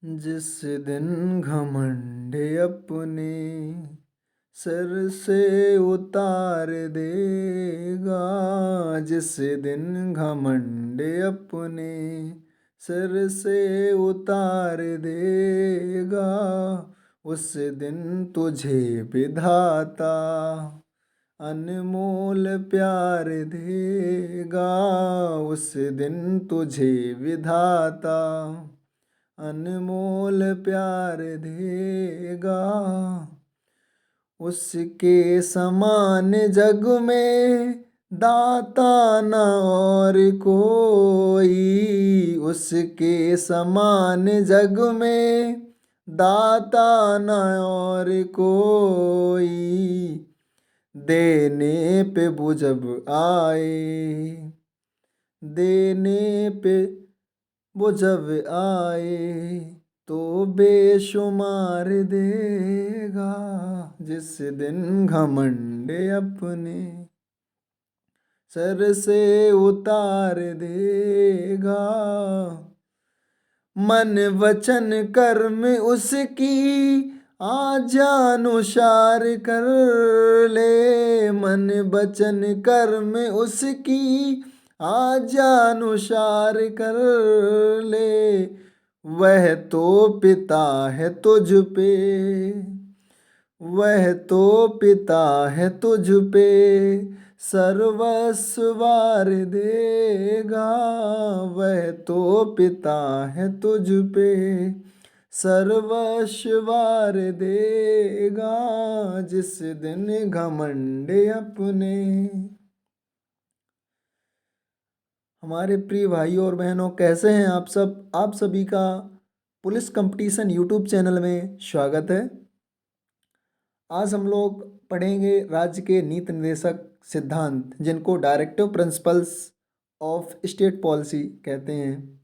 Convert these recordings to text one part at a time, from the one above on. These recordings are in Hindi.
जिस दिन घमंड अपने सर से उतार देगा, जिस दिन घमंड अपने सर से उतार देगा, उस दिन तुझे विधाता अनमोल प्यार देगा, उस दिन तुझे विधाता अनमोल प्यार देगा। उसके समान जग में दाता न और कोई, उसके समान जग में दाता न और कोई, देने पे वो जब आए, देने पे वो जब आए तो बेशुमार देगा, जिस दिन घमंड अपने सर से उतार देगा। मन वचन कर्म उसकी आज्ञानुसार कर ले, मन वचन कर्म उसकी आज्ञानुसार कर ले, वह तो पिता है तुझ पे, वह तो पिता है तुझ पे सर्वस्व वार देगा, वह तो पिता है तुझ पे सर्वस्व वार देगा, जिस दिन घमंड अपने। हमारे प्रिय भाइयों और बहनों, कैसे हैं आप सब? आप सभी का पुलिस कंपटीशन यूट्यूब चैनल में स्वागत है। आज हम लोग पढ़ेंगे राज्य के नीति निर्देशक सिद्धांत, जिनको directive principles of state policy कहते हैं।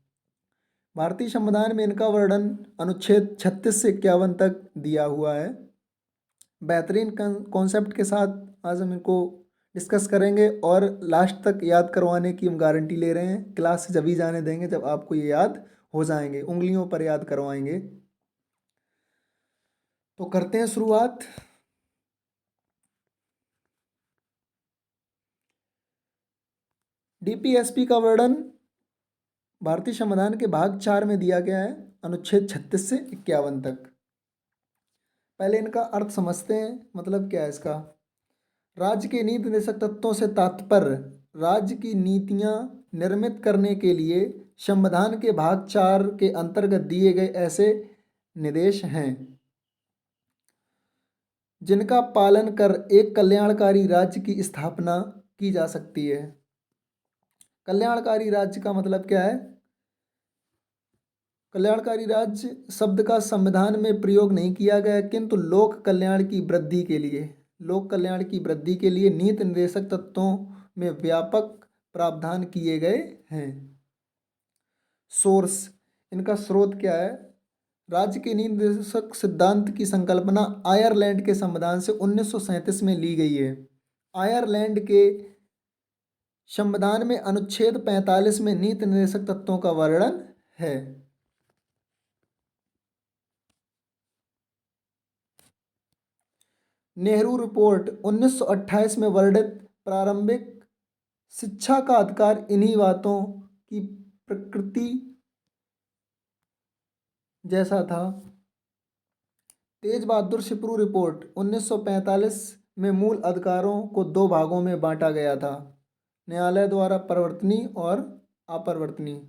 भारतीय संविधान में इनका वर्णन अनुच्छेद 36 से 51 तक दिया हुआ है। बेहतरीन कॉन्सेप्ट के साथ आज हम इनको डिस्कस करेंगे और लास्ट तक याद करवाने की हम गारंटी ले रहे हैं। क्लास से जब ही जाने देंगे जब आपको ये याद हो जाएंगे, उंगलियों पर याद करवाएंगे। तो करते हैं शुरुआत। डीपीएसपी का वर्णन भारतीय संविधान के भाग 4 में दिया गया है, अनुच्छेद 36 से 51 तक। पहले इनका अर्थ समझते हैं, मतलब क्या है इसका। राज्य के नीति निर्देशक तत्वों से तात्पर्य राज्य की नीतियां निर्मित करने के लिए संविधान के भाग 4 के अंतर्गत दिए गए ऐसे निर्देश हैं जिनका पालन कर एक कल्याणकारी राज्य की स्थापना की जा सकती है। कल्याणकारी राज्य का मतलब क्या है? कल्याणकारी राज्य शब्द का संविधान में प्रयोग नहीं किया गया, किंतु लोक कल्याण की वृद्धि के लिए, लोक कल्याण की वृद्धि के लिए नीति निर्देशक तत्वों में व्यापक प्रावधान किए गए हैं। सोर्स, इनका स्रोत क्या है? राज्य के नीति निर्देशक सिद्धांत की संकल्पना आयरलैंड के संविधान से 1937 में ली गई है। आयरलैंड के संविधान में अनुच्छेद 45 में नीति निर्देशक तत्वों का वर्णन है। नेहरू रिपोर्ट 1928 में वर्णित प्रारंभिक शिक्षा का अधिकार इन्हीं बातों की प्रकृति जैसा था। तेज बहादुर शिपरू रिपोर्ट 1945 में मूल अधिकारों को 2 भागों में बांटा गया था, न्यायालय द्वारा परिवर्तनीय और अपरिवर्तनीय।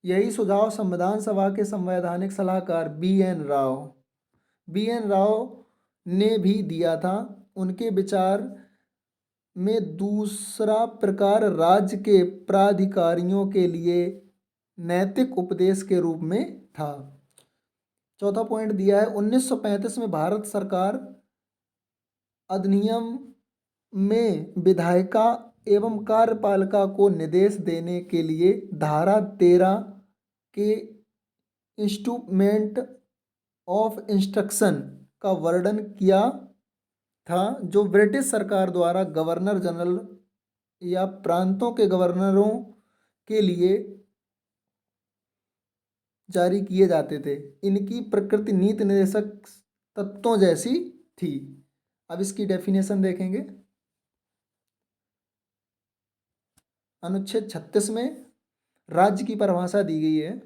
यही सुझाव संविधान सभा के संवैधानिक सलाहकार बी एन राव ने भी दिया था। उनके विचार में दूसरा प्रकार राज्य के प्राधिकारियों के लिए नैतिक उपदेश के रूप में था। चौथा पॉइंट दिया है 1935 में भारत सरकार अधिनियम में विधायिका एवं कार्यपालिका को निर्देश देने के लिए धारा 13 के इंस्ट्रूमेंट ऑफ इंस्ट्रक्शन का वर्णन किया था, जो ब्रिटिश सरकार द्वारा गवर्नर जनरल या प्रांतों के गवर्नरों के लिए जारी किए जाते थे। इनकी प्रकृति नीति निर्देशक तत्वों जैसी थी। अब इसकी डेफिनेशन देखेंगे। अनुच्छेद 36 में राज्य की परिभाषा दी गई है।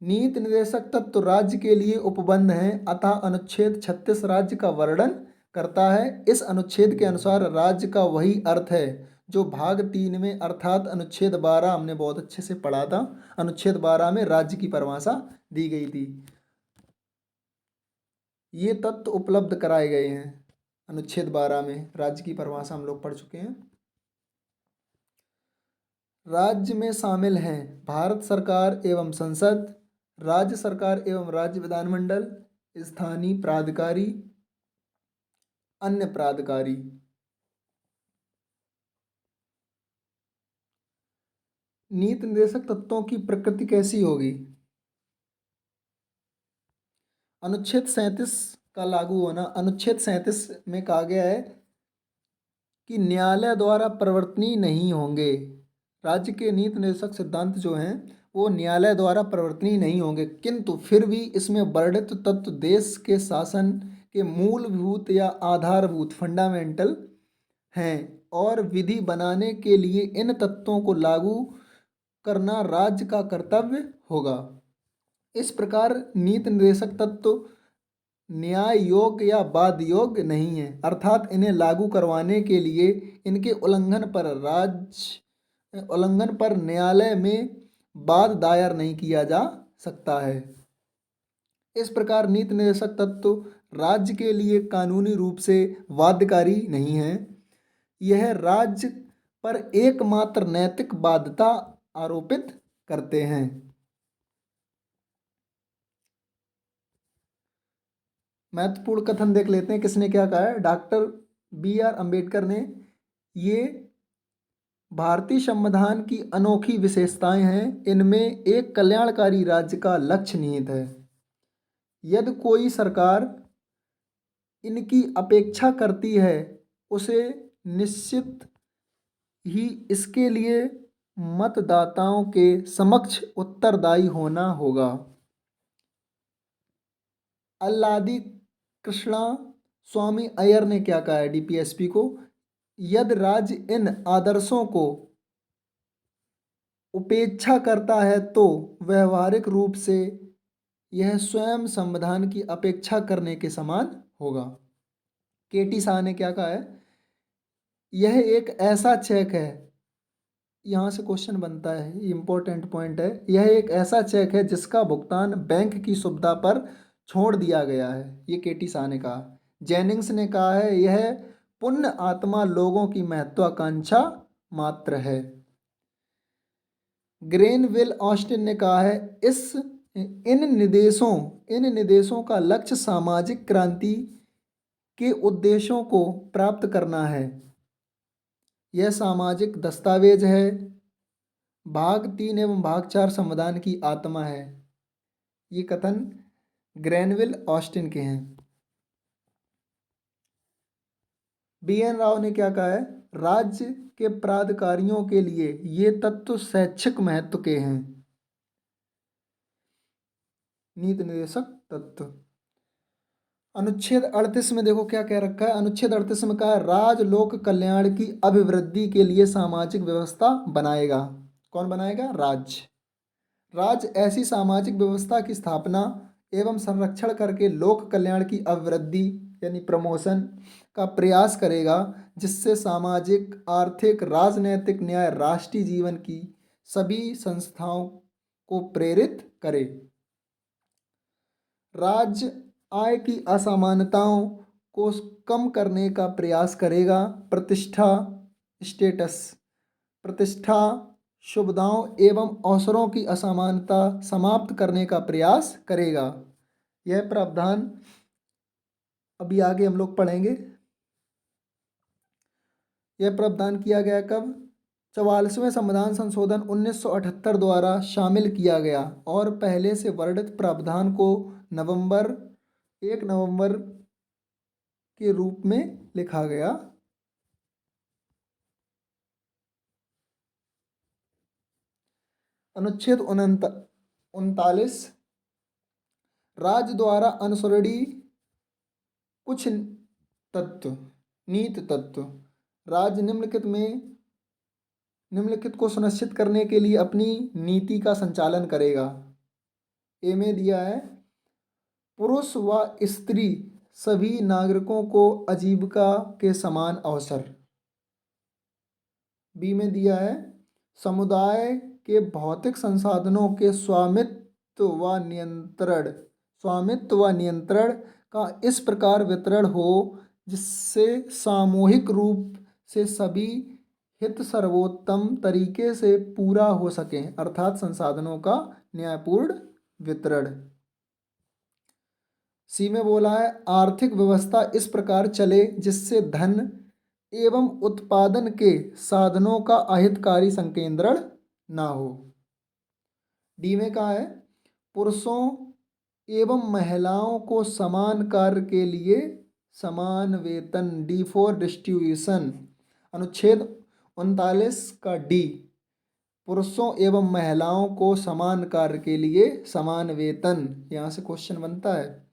नीति निर्देशक तत्व राज्य के लिए उपबंध हैं, अतः अनुच्छेद 36 राज्य का वर्णन करता है। इस अनुच्छेद के अनुसार राज्य का वही अर्थ है जो भाग 3 में अर्थात अनुच्छेद 12 हमने बहुत अच्छे से पढ़ा था। अनुच्छेद 12 में राज्य की परिभाषा दी गई थी। ये तत्व उपलब्ध कराए गए हैं अनुच्छेद 12 में। राज्य की परिभाषा हम लोग पढ़ चुके हैं। राज्य में शामिल हैं भारत सरकार एवं संसद, राज्य सरकार एवं राज्य विधानमंडल, स्थानीय प्राधिकारी, अन्य प्राधिकारी। नीति निर्देशक तत्वों की प्रकृति कैसी होगी? अनुच्छेद 37 का लागू होना। अनुच्छेद 37 में कहा गया है कि न्यायालय द्वारा परिवर्तनीय नहीं होंगे। राज्य के नीति निर्देशक सिद्धांत जो हैं वो न्यायालय द्वारा परिवर्तनीय नहीं होंगे, किंतु फिर भी इसमें वर्णित तत्व देश के शासन के मूलभूत या आधारभूत फंडामेंटल हैं और विधि बनाने के लिए इन तत्वों को लागू करना राज्य का कर्तव्य होगा। इस प्रकार नीति निर्देशक तत्व न्याय योग्य या बाध्य योग्य नहीं है, अर्थात इन्हें लागू करवाने के लिए इनके उल्लंघन पर न्यायालय में वाद दायर नहीं किया जा सकता है। इस प्रकार नीति निर्देशक तत्व राज्य के लिए कानूनी रूप से बाध्यकारी नहीं है। यह राज्य पर एकमात्र नैतिक बाध्यता आरोपित करते हैं। महत्वपूर्ण कथन देख लेते हैं किसने क्या कहा है। डॉक्टर बी आर अम्बेडकर ने ये भारतीय संविधान की अनोखी विशेषताएं हैं, इनमें एक कल्याणकारी राज्य का लक्ष्य निहित है। यदि कोई सरकार इनकी अपेक्षा करती है उसे निश्चित ही इसके लिए मतदाताओं के समक्ष उत्तरदायी होना होगा। अल्लादी कृष्णा स्वामी अय्यर ने क्या कहा है डीपीएसपी को, यदि राज्य इन आदर्शों को उपेक्षा करता है तो व्यवहारिक रूप से यह स्वयं संविधान की अपेक्षा करने के समान होगा। केटी शाह ने क्या कहा है, यह एक ऐसा चेक है, यहाँ से क्वेश्चन बनता है, इम्पोर्टेंट पॉइंट है, यह एक ऐसा चेक है जिसका भुगतान बैंक की सुविधा पर छोड़ दिया गया है। ये केटी शाह ने कहा। जेनिंग्स ने कहा है यह पुण्य आत्मा लोगों की महत्वाकांक्षा मात्र है। ग्रेनविल ऑस्टिन ने कहा है इन निर्देशों का लक्ष्य सामाजिक क्रांति के उद्देश्यों को प्राप्त करना है। यह सामाजिक दस्तावेज है। भाग 3 एवं भाग 4 संविधान की आत्मा है। ये कथन ग्रेनविल ऑस्टिन के हैं। बी.एन. राव ने क्या कहा है, राज्य के प्राधिकारियों के लिए ये तत्व शैक्षिक महत्व के हैं। नीति निर्देशक तत्व अनुच्छेद 38 में देखो क्या कह रखा है। अनुच्छेद 38 में कहा है राज्य लोक कल्याण की अभिवृद्धि के लिए सामाजिक व्यवस्था बनाएगा। कौन बनाएगा? राज्य ऐसी सामाजिक व्यवस्था की स्थापना एवं संरक्षण करके लोक कल्याण की अभिवृद्धि यानी प्रमोशन का प्रयास करेगा, जिससे सामाजिक, आर्थिक, राजनैतिक न्याय राष्ट्रीय जीवन की सभी संस्थाओं को प्रेरित करे। राज्य आय की असमानताओं को कम करने का प्रयास करेगा। प्रतिष्ठा, सुविधाओं एवं अवसरों की असमानता समाप्त करने का प्रयास करेगा। यह प्रावधान अभी आगे हम लोग पढ़ेंगे। यह प्रावधान किया गया कब? 44वें संविधान संशोधन 1978 द्वारा शामिल किया गया और पहले से वर्णित प्रावधान को 1 नवंबर के रूप में लिखा गया। अनुच्छेद 39 राज्य द्वारा अनुसरणीय कुछ तत्व नीति तत्व। राज्य निम्नलिखित को सुनिश्चित करने के लिए अपनी नीति का संचालन करेगा। ए में दिया है पुरुष व स्त्री सभी नागरिकों को आजीविका के समान अवसर। बी में दिया है समुदाय के भौतिक संसाधनों के स्वामित्व व नियंत्रण का इस प्रकार वितरण हो जिससे सामूहिक रूप से सभी हित सर्वोत्तम तरीके से पूरा हो सके, अर्थात संसाधनों का न्यायपूर्ण वितरण। सी में बोला है आर्थिक व्यवस्था इस प्रकार चले जिससे धन एवं उत्पादन के साधनों का अहितकारी संकेंद्रण ना हो। डी में कहा है पुरुषों एवं महिलाओं को समान कार्य के लिए समान वेतन। D for distribution. अनुच्छेद 39 का डी पुरुषों एवं महिलाओं को समान कार्य के लिए समान वेतन, यहाँ से क्वेश्चन बनता है।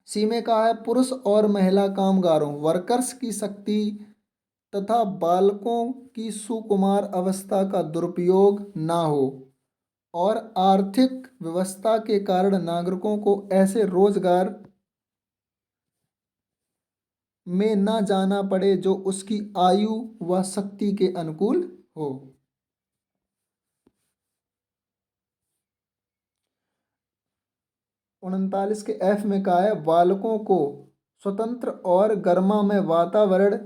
सी में कहा है पुरुष और महिला कामगारों वर्कर्स की शक्ति तथा बालकों की सुकुमार अवस्था का दुरुपयोग ना हो और आर्थिक व्यवस्था के कारण नागरिकों को ऐसे रोजगार में ना जाना पड़े जो उसकी आयु व शक्ति के अनुकूल हो। 39 के एफ में कहा है बालकों को स्वतंत्र और गर्मामय वातावरण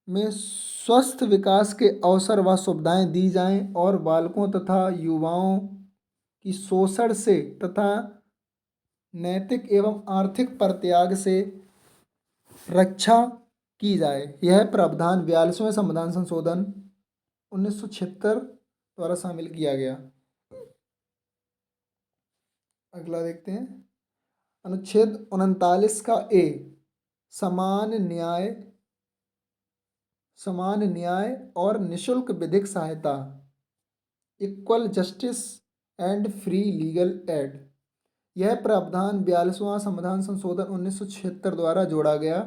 में स्वस्थ विकास के अवसर व सुविधाएं दी जाएं और बालकों तथा युवाओं की शोषण से तथा नैतिक एवं आर्थिक परित्याग से रक्षा की जाए। यह प्रावधान 42वें संविधान संशोधन 1976 द्वारा शामिल किया गया। अगला देखते हैं अनुच्छेद 39 का ए समान न्याय और निशुल्क विधिक सहायता equal justice and free legal aid. यह प्रावधान 42वां संविधान संशोधन 1976 द्वारा जोड़ा गया।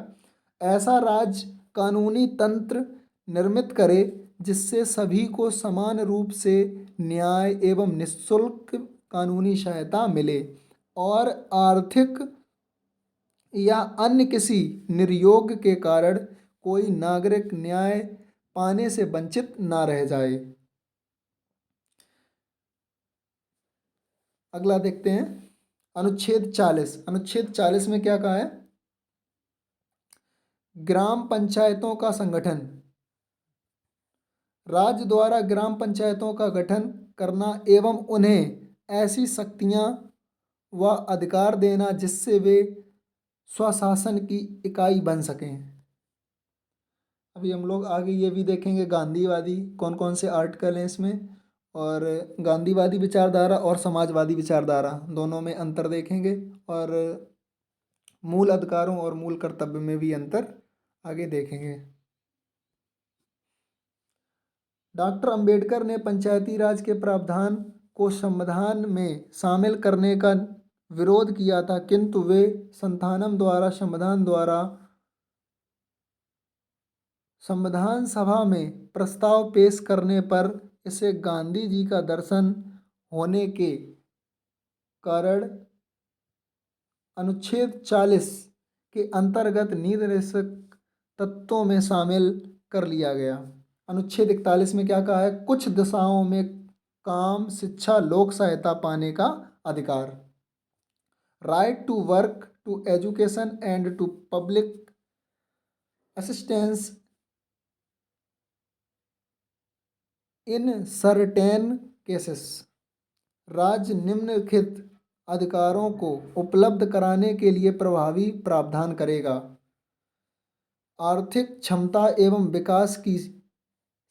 ऐसा राज्य कानूनी तंत्र निर्मित करे जिससे सभी को समान रूप से न्याय एवं निःशुल्क कानूनी सहायता मिले और आर्थिक या अन्य किसी निर्योग के कारण कोई नागरिक न्याय पाने से वंचित ना रह जाए। अगला देखते हैं अनुच्छेद 40। अनुच्छेद 40 में क्या कहा है ग्राम पंचायतों का संगठन। राज्य द्वारा ग्राम पंचायतों का गठन करना एवं उन्हें ऐसी शक्तियां व अधिकार देना जिससे वे स्वशासन की इकाई बन सकें। अभी हम लोग आगे ये भी देखेंगे गांधीवादी कौन कौन से आर्टिकल हैं इसमें, और गांधीवादी विचारधारा और समाजवादी विचारधारा दोनों में अंतर देखेंगे और मूल अधिकारों और मूल कर्तव्य में भी अंतर आगे देखेंगे। डॉक्टर अंबेडकर ने पंचायती राज के प्रावधान को संविधान में शामिल करने का विरोध किया था, किंतु वे संविधान सभा में प्रस्ताव पेश करने पर इसे गांधी जी का दर्शन होने के कारण अनुच्छेद 40 के अंतर्गत निर्देशक तत्वों में शामिल कर लिया गया। अनुच्छेद 41 में क्या कहा है कुछ दिशाओं में काम शिक्षा लोक सहायता पाने का अधिकार। Right to work to education and to public assistance in certain cases. राज्य निम्नलिखित अधिकारों को उपलब्ध कराने के लिए प्रभावी प्रावधान करेगा। आर्थिक क्षमता एवं विकास की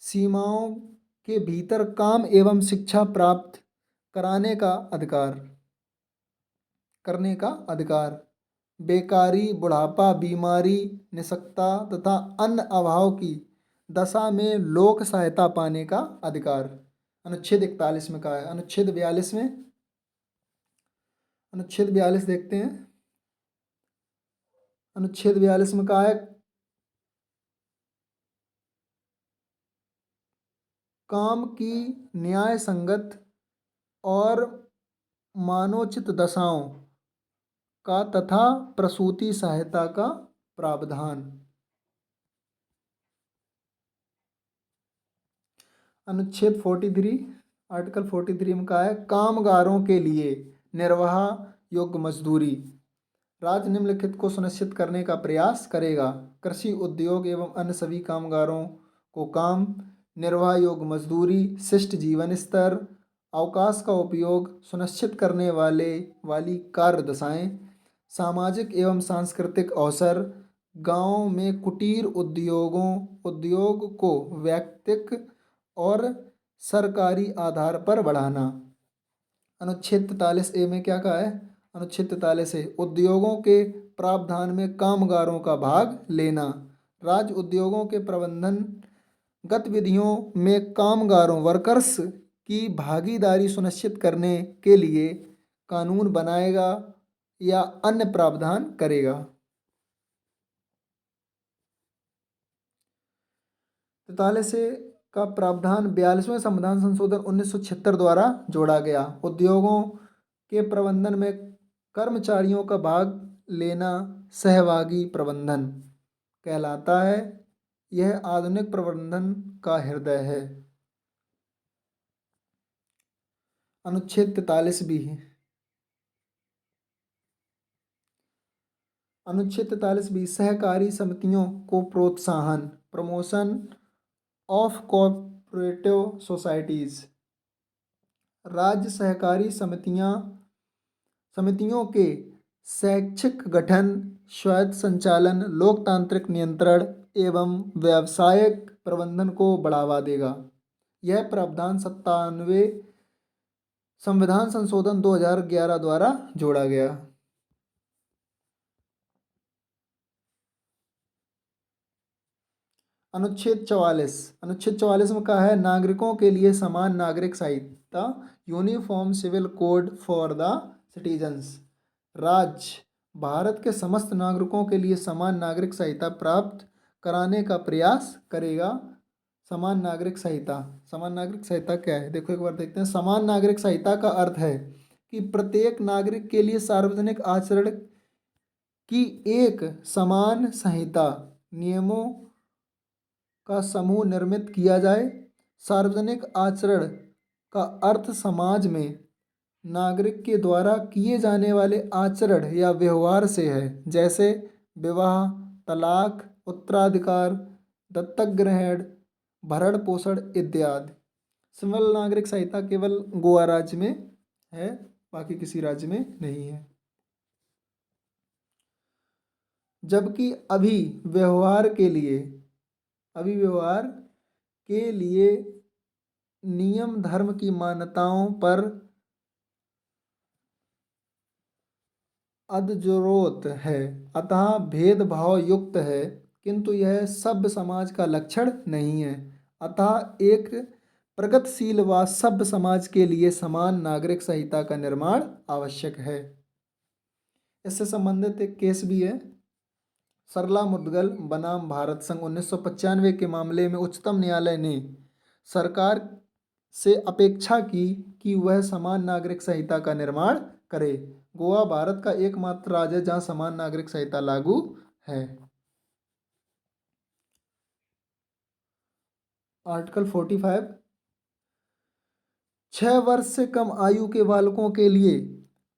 सीमाओं के भीतर काम एवं शिक्षा प्राप्त करने का अधिकार, बेकारी बुढ़ापा बीमारी निशक्ता तथा अन्य अभाव की दशा में लोक सहायता पाने का अधिकार। अनुच्छेद 41 में कहा है। अनुच्छेद 42 में, अनुच्छेद 42 देखते हैं। अनुच्छेद 42 में कहा है काम की न्याय संगत और मानोचित दशाओं का तथा प्रसूति सहायता का प्रावधान। अनुच्छेद 43, आर्टिकल 43 में कहा है कामगारों के लिए निर्वाह योग्य मजदूरी। राज्य निम्नलिखित को सुनिश्चित करने का प्रयास करेगा। कृषि उद्योग एवं अन्य सभी कामगारों को काम, निर्वाह योग्य मजदूरी, शिष्ट जीवन स्तर, अवकाश का उपयोग सुनिश्चित करने वाली कार्य दशाएं, सामाजिक एवं सांस्कृतिक अवसर, गांवों में कुटीर उद्योग को व्यक्तिक और सरकारी आधार पर बढ़ाना। अनुच्छेद 43A में क्या कहा है? अनुच्छेद 43A उद्योगों के प्रावधान में कामगारों का भाग लेना। राज्य उद्योगों के प्रबंधन गतिविधियों में कामगारों वर्कर्स की भागीदारी सुनिश्चित करने के लिए कानून बनाएगा या अन्य प्रावधान करेगा। 43A का प्रावधान 42वें संविधान संशोधन 1976 द्वारा जोड़ा गया। उद्योगों के प्रबंधन में कर्मचारियों का भाग लेना सहभागी प्रबंधन कहलाता है। यह आधुनिक प्रबंधन का हृदय है। अनुच्छेद 43B, अनुच्छेद 43B सहकारी समितियों को प्रोत्साहन, प्रमोशन ऑफ कोऑपरेटिव सोसाइटीज। राज्य सहकारी समितियों के शैक्षिक गठन, स्वायत्त संचालन, लोकतांत्रिक नियंत्रण एवं व्यावसायिक प्रबंधन को बढ़ावा देगा। यह प्रावधान 97वें संविधान संशोधन 2011 द्वारा जोड़ा गया। अनुच्छेद 44, अनुच्छेद 44 में कहा है नागरिकों के लिए समान नागरिक संहिता, uniform civil code for the citizens. राज्य भारत के समस्त नागरिकों के लिए समान नागरिक संहिता प्राप्त कराने का प्रयास करेगा। समान नागरिक संहिता, समान नागरिक संहिता क्या है? देखो एक बार देखते हैं। समान नागरिक संहिता का अर्थ है कि प्रत्येक नागरिक के लिए सार्वजनिक आचरण की एक समान संहिता नियमों का समूह निर्मित किया जाए। सार्वजनिक आचरण का अर्थ समाज में नागरिक के द्वारा किए जाने वाले आचरण या व्यवहार से है, जैसे विवाह, तलाक, उत्तराधिकार, दत्तक ग्रहण, भरण पोषण इत्यादि। सिविल नागरिक संहिता केवल गोवा राज्य में है, बाकी किसी राज्य में नहीं है। जबकि व्यवहार के लिए नियम धर्म की मान्यताओं पर अधजरोत है, अतः भेदभाव युक्त है, किंतु यह सभ्य समाज का लक्षण नहीं है। अतः एक प्रगतिशील व सभ्य समाज के लिए समान नागरिक संहिता का निर्माण आवश्यक है। इससे संबंधित एक केस भी है, सरला मुद्गल बनाम भारत संघ 1995 के मामले में उच्चतम न्यायालय ने सरकार से अपेक्षा की कि वह समान नागरिक संहिता का निर्माण करे। गोवा भारत का एकमात्र राज्य है जहां समान नागरिक संहिता लागू है। आर्टिकल 45 6 वर्ष से कम आयु के बालकों के लिए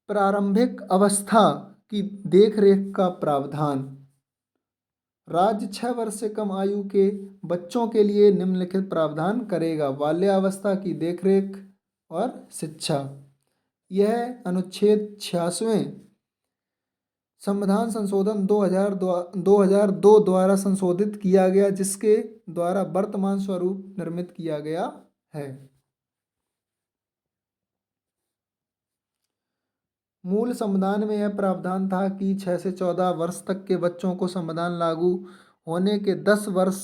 प्रारंभिक अवस्था की देखरेख का प्रावधान। राज्य 6 वर्ष से कम आयु के बच्चों के लिए निम्नलिखित प्रावधान करेगा। बाल्यावस्था की देखरेख और शिक्षा। यह अनुच्छेद 86वें संविधान संशोधन 2002 द्वारा संशोधित किया गया, जिसके द्वारा वर्तमान स्वरूप निर्मित किया गया है। मूल संविधान में यह प्रावधान था कि 6 से 14 वर्ष तक के बच्चों को संविधान लागू होने के 10 वर्ष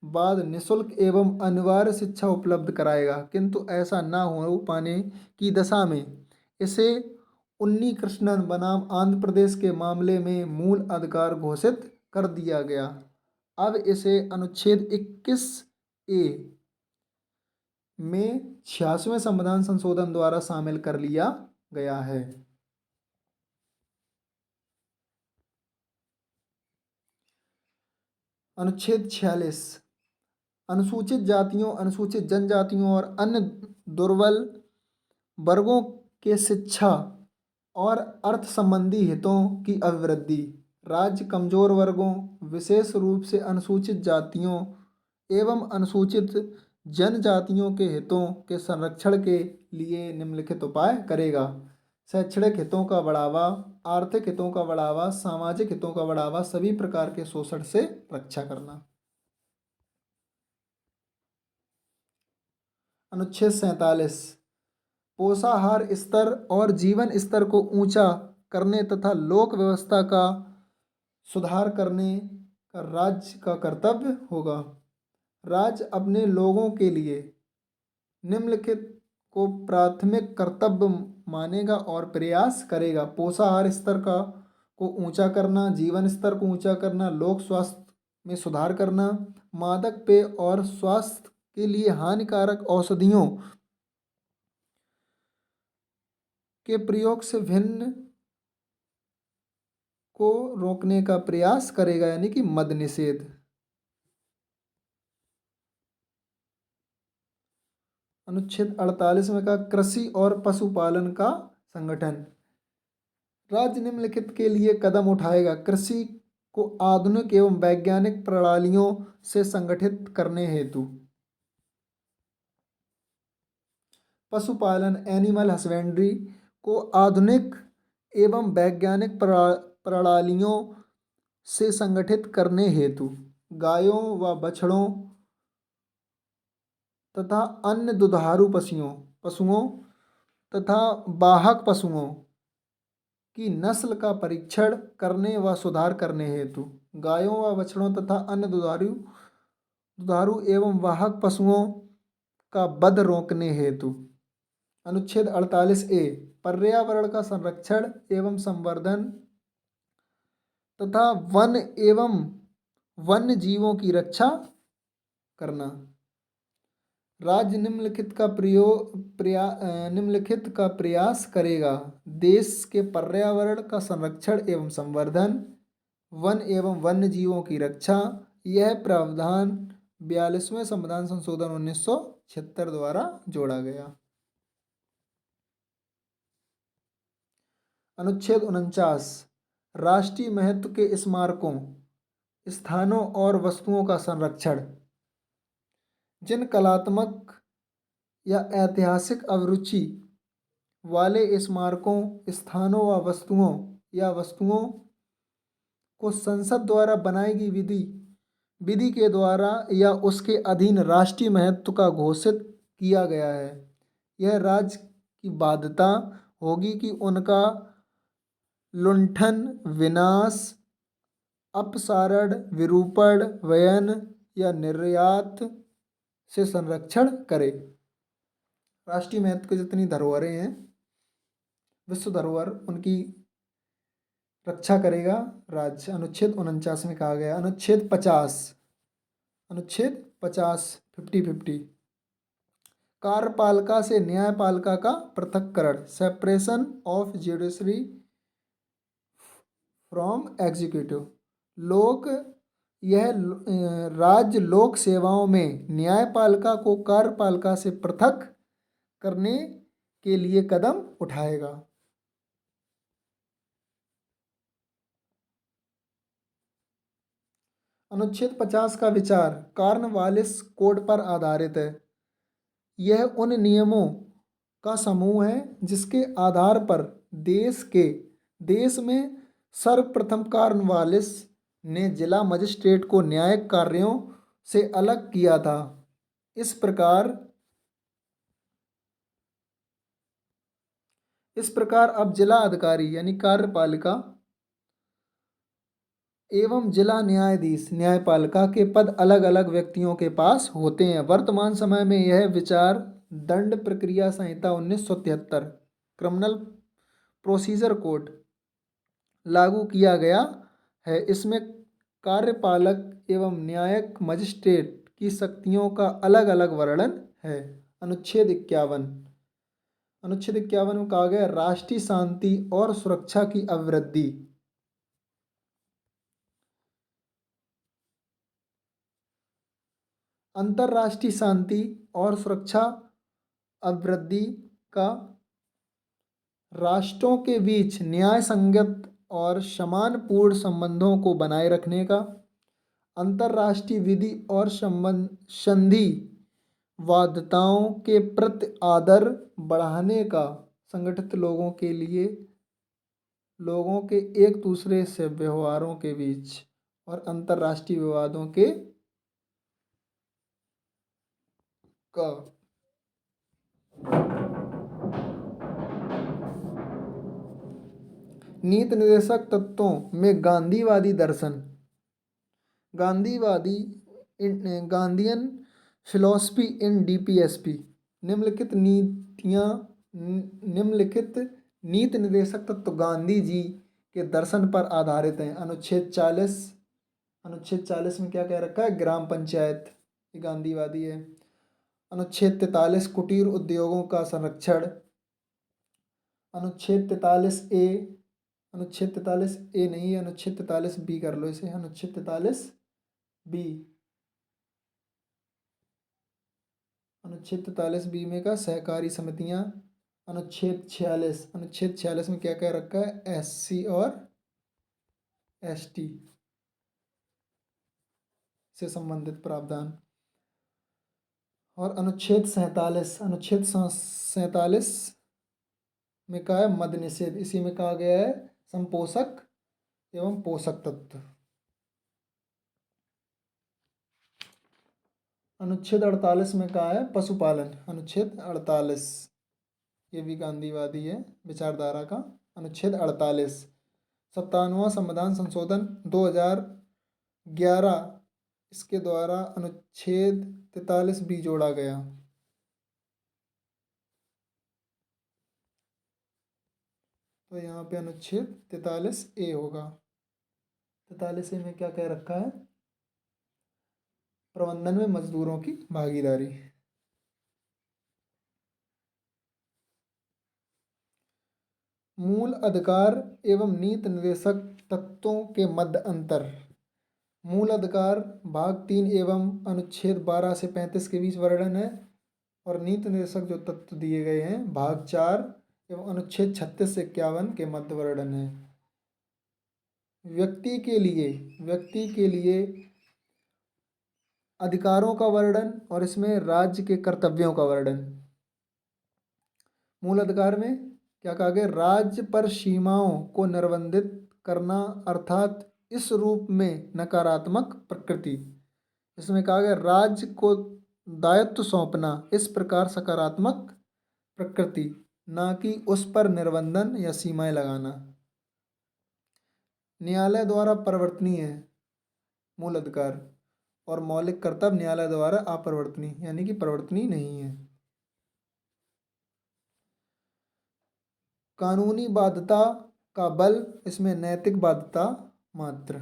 बाद निःशुल्क एवं अनिवार्य शिक्षा उपलब्ध कराएगा, किंतु ऐसा न हो पाने की दशा में इसे उन्नी कृष्णन बनाम आंध्र प्रदेश के मामले में मूल अधिकार घोषित कर दिया गया। अब इसे अनुच्छेद 21 ए में 86वें संविधान संशोधन द्वारा शामिल कर लिया गया है। अनुच्छेद 46 अनुसूचित जातियों, अनुसूचित जनजातियों और अन्य दुर्बल वर्गों के शिक्षा और अर्थ संबंधी हितों की अभिवृद्धि। राज्य कमजोर वर्गों, विशेष रूप से अनुसूचित जातियों एवं अनुसूचित जनजातियों के हितों के संरक्षण के लिए निम्नलिखित उपाय करेगा। शैक्षणिक हितों का बढ़ावा, आर्थिक हितों का बढ़ावा, सामाजिक हितों का बढ़ावा, सभी प्रकार के शोषण से रक्षा करना। अनुच्छेद 47 पोषाहार स्तर और जीवन स्तर को ऊंचा करने तथा लोक व्यवस्था का सुधार करने का राज्य का कर्तव्य होगा। राज्य अपने लोगों के लिए निम्नलिखित को प्राथमिक कर्तव्य मानेगा और प्रयास करेगा। पोषाहार स्तर का को ऊंचा करना, जीवन स्तर को ऊंचा करना, लोक स्वास्थ्य में सुधार करना, मादक पेय और स्वास्थ्य के लिए हानिकारक औषधियों के प्रयोग से भिन्न को रोकने का प्रयास करेगा, यानी कि मद निषेध। अनुच्छेद 48 में कहा कृषि और पशुपालन का संगठन। राज्य निम्नलिखित के लिए कदम उठाएगा। कृषि को आधुनिक एवं वैज्ञानिक प्रणालियों से संगठित करने हेतु, पशुपालन एनिमल हस्बेंड्री को आधुनिक एवं वैज्ञानिक प्रणालियों से संगठित करने हेतु, गायों व बछड़ों तथा अन्य दुधारू पशुओं तथा बाहक पशुओं की नस्ल का परीक्षण करने व सुधार करने हेतु, गायों व बछड़ों तथा अन्य दुधारू एवं वाहक पशुओं का वध रोकने हेतु। अनुच्छेद 48 ए पर्यावरण का संरक्षण एवं संवर्धन तथा वन एवं वन्य जीवों की रक्षा करना। राज्य निम्नलिखित का प्रयास करेगा। देश के पर्यावरण का संरक्षण एवं संवर्धन, वन एवं वन्य जीवों की रक्षा। यह प्रावधान 42वें संविधान संशोधन 1976 द्वारा जोड़ा गया। अनुच्छेद 49 राष्ट्रीय महत्व के स्मारकों, स्थानों और वस्तुओं का संरक्षण। जिन कलात्मक या ऐतिहासिक अभिरुचि वाले स्मारकों, स्थानों व वस्तुओं को संसद द्वारा बनाई गई विधि के द्वारा या उसके अधीन राष्ट्रीय महत्व का घोषित किया गया है, यह राज्य की बाध्यता होगी कि उनका लुंठन, विनाश, अपसारण, विरूपण, वयन या निर्यात से संरक्षण करे। राष्ट्रीय महत्व की जितनी धरोहरें हैं, विश्व धरोहर, उनकी रक्षा करेगा राज्य। अनुच्छेद 49 में कहा गया। अनुच्छेद 50 50-50 कार्यपालिका से न्यायपालिका का पृथक्करण, separation of judiciary from executive. राज्य लोक सेवाओं में न्यायपालिका को कार्यपालिका से पृथक करने के लिए कदम उठाएगा। अनुच्छेद 50 का विचार कॉर्नवालिस कोड पर आधारित है। यह उन नियमों का समूह है जिसके आधार पर देश में सर्वप्रथम कॉर्नवालिस ने जिला मजिस्ट्रेट को न्यायिक कार्यों से अलग किया था। इस प्रकार अब जिला अधिकारी यानी कार्यपालिका एवं जिला न्यायाधीश न्यायपालिका के पद अलग अलग व्यक्तियों के पास होते हैं। वर्तमान समय में यह विचार दंड प्रक्रिया संहिता 1973 क्रिमिनल प्रोसीजर कोड लागू किया गया है। इसमें कार्यपालक एवं न्यायिक मजिस्ट्रेट की शक्तियों का अलग अलग वर्णन है। अनुच्छेद 51 में कहा गया राष्ट्रीय शांति और सुरक्षा की अभिवृद्धि। अंतर्राष्ट्रीय शांति और सुरक्षा अभिवृद्धि का राष्ट्रों के बीच न्याय संगत और सम्मानपूर्ण संबंधों को बनाए रखने का, अंतर्राष्ट्रीय विधि और संधि वाध्यताओं के प्रति आदर बढ़ाने का, संगठित लोगों के एक दूसरे से व्यवहारों के बीच और अंतर्राष्ट्रीय विवादों के का नीति निर्देशक तत्वों में गांधीवादी दर्शन, गांधीयन फिलॉसफी इन डीपीएसपी। निम्नलिखित नीति निर्देशक तत्व गांधी जी के दर्शन पर आधारित हैं। अनुच्छेद 40 में क्या कह रखा है? ग्राम पंचायत, ये गांधीवादी है। अनुच्छेद 43 कुटीर उद्योगों का संरक्षण। अनुच्छेद 43 ए नहीं है, अनुच्छेद 43 बी कर लो इसे। अनुच्छेद 43 बी, अनुच्छेद 43 बी में का सहकारी समितियां। अनुच्छेद 46 में क्या कह रखा है? एससी और एसटी से संबंधित प्रावधान। और अनुच्छेद 47 में कहा है मद्य निषेध। इसी में कहा गया है संपोषक एवं पोषक तत्व। अनुच्छेद 48 में कहा है पशुपालन। अनुच्छेद 48, ये भी गांधीवादी है विचारधारा का। अनुच्छेद 48 57वां संविधान संशोधन 2011, इसके द्वारा अनुच्छेद 43 भी जोड़ा गया। तो यहाँ पे अनुच्छेद 43 ए होगा। 43 ए में क्या कह रखा है? प्रबंधन में मजदूरों की भागीदारी। मूल अधिकार एवं नीति निर्देशक तत्वों के मध्य अंतर। मूल अधिकार भाग 3 एवं अनुच्छेद 12 से 35 के बीच वर्णन है। और नीति निर्देशक जो तत्व दिए गए हैं भाग 4 एवं अनुच्छेद 36 से 51 के मध्य वर्णन है। व्यक्ति के लिए अधिकारों का वर्णन और इसमें राज्य के कर्तव्यों का वर्णन। मूल अधिकार में क्या कहा गया? राज्य पर सीमाओं को निर्बंधित करना, अर्थात इस रूप में नकारात्मक प्रकृति। इसमें कहा गया राज्य को दायित्व सौंपना, इस प्रकार सकारात्मक प्रकृति, ना कि उस पर निर्बंधन या सीमाएं लगाना। न्यायालय द्वारा परिवर्तनीय है मूल अधिकार, और मौलिक कर्तव्य न्यायालय द्वारा अपरिवर्तनीय, यानी कि परिवर्तनीय नहीं है। कानूनी बाध्यता का बल, इसमें नैतिक बाध्यता मात्र।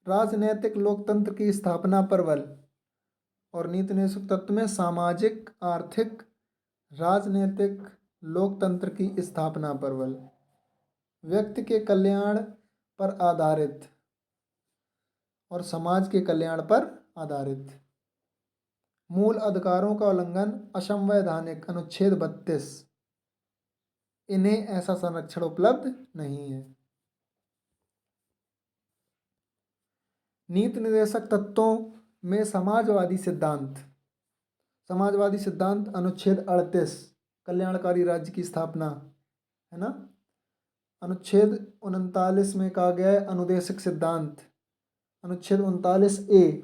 राजनैतिक लोकतंत्र की स्थापना पर बल, और नीति निर्देशक तत्व में सामाजिक, आर्थिक, राजनैतिक लोकतंत्र की स्थापना पर बल। व्यक्ति के कल्याण पर आधारित और समाज के कल्याण पर आधारित। मूल अधिकारों का उल्लंघन असंवैधानिक। अनुच्छेद 32, इन्हें ऐसा संरक्षण उपलब्ध नहीं है। नीति निर्देशक तत्वों में समाजवादी सिद्धांत। अनुच्छेद 38 कल्याणकारी राज्य की स्थापना, है ना। अनुच्छेद 39 में कहा गया है अनुदेशक सिद्धांत। अनुच्छेद 39 ए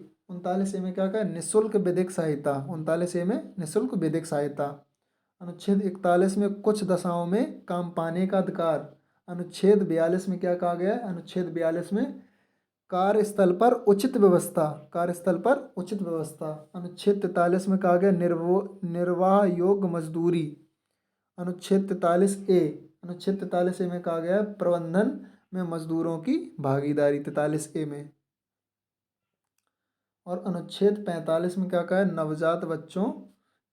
में क्या कहा है? निःशुल्क विधिक सहायता। 39 ए में निःशुल्क विधिक सहायता। अनुच्छेद 41 में कुछ दशाओं में काम पाने का अधिकार। अनुच्छेद 42 में क्या कहा गया है? अनुच्छेद 42 में कार्यस्थल पर उचित व्यवस्था, कार्यस्थल पर उचित व्यवस्था। अनुच्छेद 43 में कहा गया निर्वाह योग्य मजदूरी। अनुच्छेद 43 ए, अनुच्छेद 43 ए में कहा गया है प्रबंधन में मजदूरों की भागीदारी, 43 ए में। और अनुच्छेद 45 में क्या कहा है? नवजात बच्चों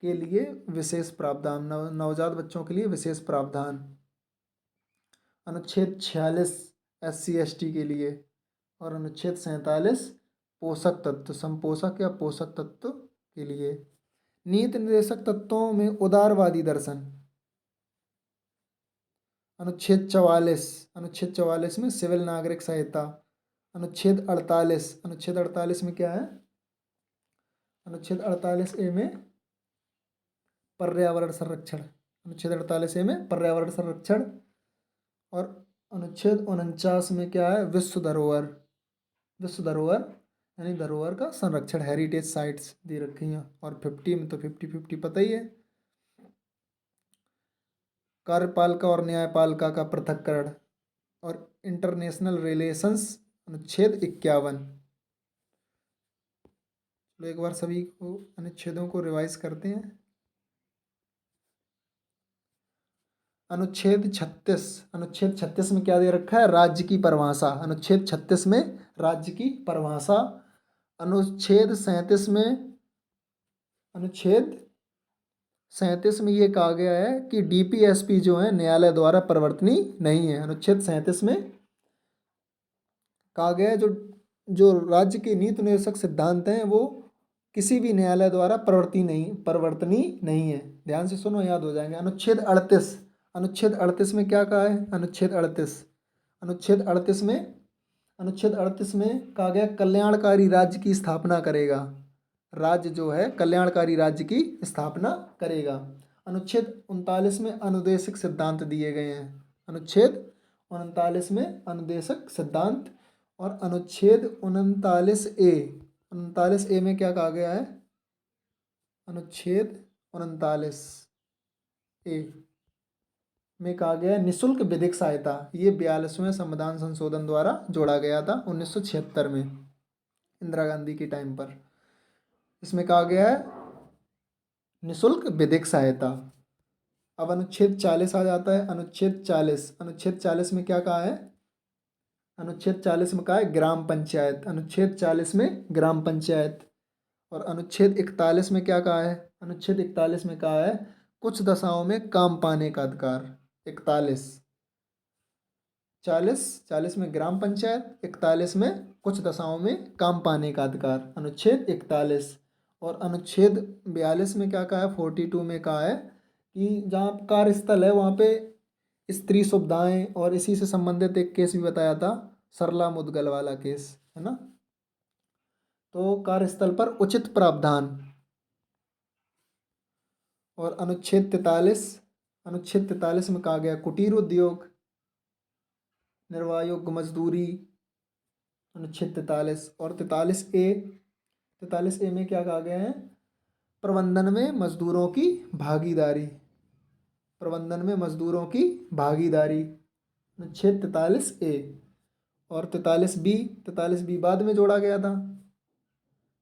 के लिए विशेष प्रावधान, नवजात बच्चों के लिए विशेष प्रावधान। अनुच्छेद 46 SC/ST के लिए। और अनुच्छेद 47 पोषक तत्व, संपोषक या पोषक तत्व के लिए। नीति निर्देशक तत्वों में उदारवादी दर्शन। अनुच्छेद 44, अनुच्छेद 44 में सिविल नागरिक संहिता। अनुच्छेद 48, अनुच्छेद 48 में क्या है? अनुच्छेद 48 ए में पर्यावरण संरक्षण, अनुच्छेद 48 ए में पर्यावरण संरक्षण। और अनुच्छेद 49 में क्या है? विश्व धरोहर, विश्व धरोहर यानी धरोहर का संरक्षण, हेरिटेज साइट्स दे रखी हैं। और 50 में तो 50-50 पता ही है। कार्यपालिका और न्यायपालिका का पृथक्करण और इंटरनेशनल रिलेशंस, अनुच्छेद 51। तो एक बार सभी को अनुच्छेदों को रिवाइज करते हैं। अनुच्छेद 36, अनुच्छेद 36 में क्या दे रखा है? राज्य की परिभाषा। अनुच्छेद 36 में राज्य की परिभाषा। अनुच्छेद 37 में, अनुच्छेद 37 में ये कहा गया है कि DPSP जो है न्यायालय द्वारा परिवर्तनीय नहीं है। अनुच्छेद 37 में कहा गया है जो जो राज्य के नीति निर्देशक सिद्धांत हैं वो किसी भी न्यायालय द्वारा परिवर्तनीय नहीं है। ध्यान से सुनो, याद हो जाएंगे। अनुच्छेद 38, अनुच्छेद 38 में क्या कहा है? अनुच्छेद 38, अनुच्छेद 38 में, अनुच्छेद 38 में कहा गया कल्याणकारी राज्य की स्थापना करेगा। राज्य जो है कल्याणकारी राज्य की स्थापना करेगा। अनुच्छेद 39 में अनुदेशक सिद्धांत दिए गए हैं। अनुच्छेद 39 में अनुदेशक सिद्धांत। और अनुच्छेद 39 ए, 39 ए में क्या कहा गया है? अनुच्छेद 39 ए में कहा गया है निःशुल्क विधिक सहायता। ये 42वें संविधान संशोधन द्वारा जोड़ा गया था 1976 में, इंदिरा गांधी के टाइम पर। इसमें कहा गया है निःशुल्क विधिक सहायता। अब अनुच्छेद 40 आ जाता है। अनुच्छेद 40, अनुच्छेद 40 में क्या कहा है? अनुच्छेद 40 में कहा है ग्राम पंचायत। अनुच्छेद 40 में ग्राम पंचायत। और अनुच्छेद 41 में क्या कहा है? अनुच्छेद 41 में कहा है कुछ दशाओं में काम पाने का अधिकार। 41, 40 में ग्राम पंचायत, 41 में कुछ दशाओं में काम पाने का अधिकार। अनुच्छेद 41। और अनुच्छेद 42 में क्या कहा है? 42 में कहा है कि जहाँ कार्यस्थल है वहाँ पे स्त्री सुविधाएं, और इसी से संबंधित एक केस भी बताया था, सरला मुदगल वाला केस, है ना। तो कार्यस्थल पर उचित प्रावधान। और अनुच्छेद 43, अनुच्छेद 43 में कहा गया कुटीर उद्योग, निर्वाह योग्य मजदूरी। अनुच्छेद 43। और 43 ए में क्या कहा गया है? प्रबंधन में मजदूरों की भागीदारी, प्रबंधन में मजदूरों की भागीदारी। अनुच्छेद 43 ए। और 43 बी, 43 बी बाद में जोड़ा गया था।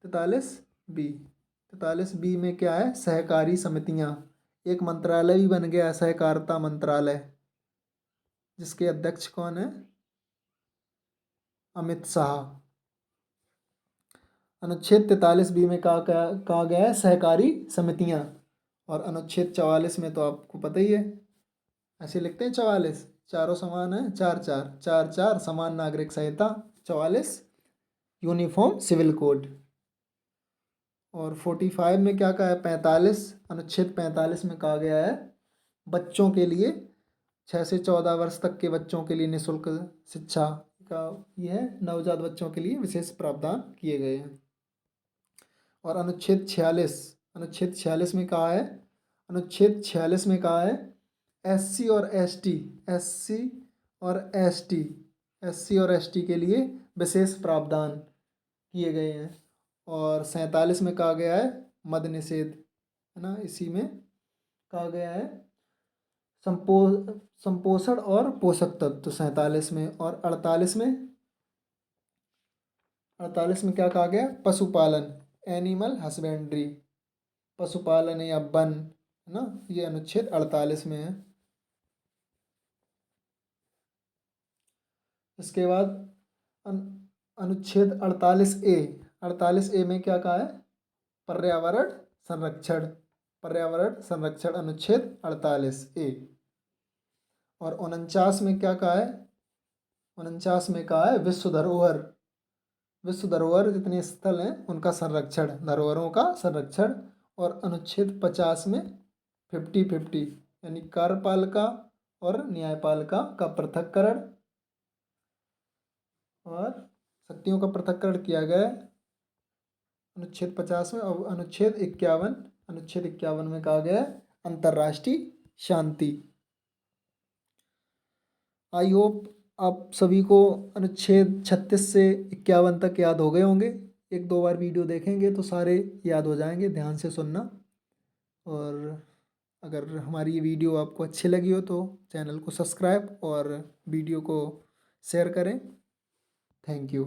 43 बी, 43 बी में क्या है? सहकारी समितियां। एक मंत्रालय भी बन गया, सहकारिता मंत्रालय, जिसके अध्यक्ष कौन है? अमित शाह। अनुच्छेद 43 बी में कहा गया है सहकारी समितियां। और अनुच्छेद 44 में तो आपको पता ही है, ऐसे लिखते हैं 44, चारों समान है, 4 समान नागरिक संहिता। 44 यूनिफॉर्म सिविल कोड। और 45 में क्या कहा है? 45, अनुच्छेद 45 में कहा गया है बच्चों के लिए 6 से 14 वर्ष तक के बच्चों के लिए निःशुल्क शिक्षा का ये है, नवजात बच्चों के लिए विशेष प्रावधान किए गए हैं। और अनुच्छेद 46, अनुच्छेद 46 में कहा है, अनुच्छेद 46 में कहा है SC और ST, SC और ST, SC और ST के लिए विशेष प्रावधान किए गए हैं। और 47 में कहा गया है मद्य निषेध, है ना। इसी में कहा गया है संपो संपोषण और पोषक तत्व तो 47 में, और 48 में क्या कहा गया? पशुपालन, एनिमल हस्बेंड्री, पशुपालन या वन, है ना, ये अनुच्छेद 48 में है। इसके बाद अनुच्छेद 48A, 48A में क्या कहा है? पर्यावरण संरक्षण, पर्यावरण संरक्षण अनुच्छेद 48A। और 49 में क्या कहा है? 49 में कहा है विश्व धरोहर, विश्व धरोहर जितने स्थल हैं उनका संरक्षण, धरोहरों का संरक्षण। और अनुच्छेद 50 में 50-50 यानी कार्यपालिका और न्यायपालिका का पृथक्करण और शक्तियों का पृथक्करण किया गया है अनुच्छेद 50 में। और अनुच्छेद 51 में कहा गया है अंतर्राष्ट्रीय शांति। आई होप आप सभी को अनुच्छेद 36 से 51 तक याद हो गए होंगे। एक दो बार वीडियो देखेंगे तो सारे याद हो जाएंगे, ध्यान से सुनना। और अगर हमारी ये वीडियो आपको अच्छी लगी हो तो चैनल को सब्सक्राइब और वीडियो को शेयर करें। Thank you.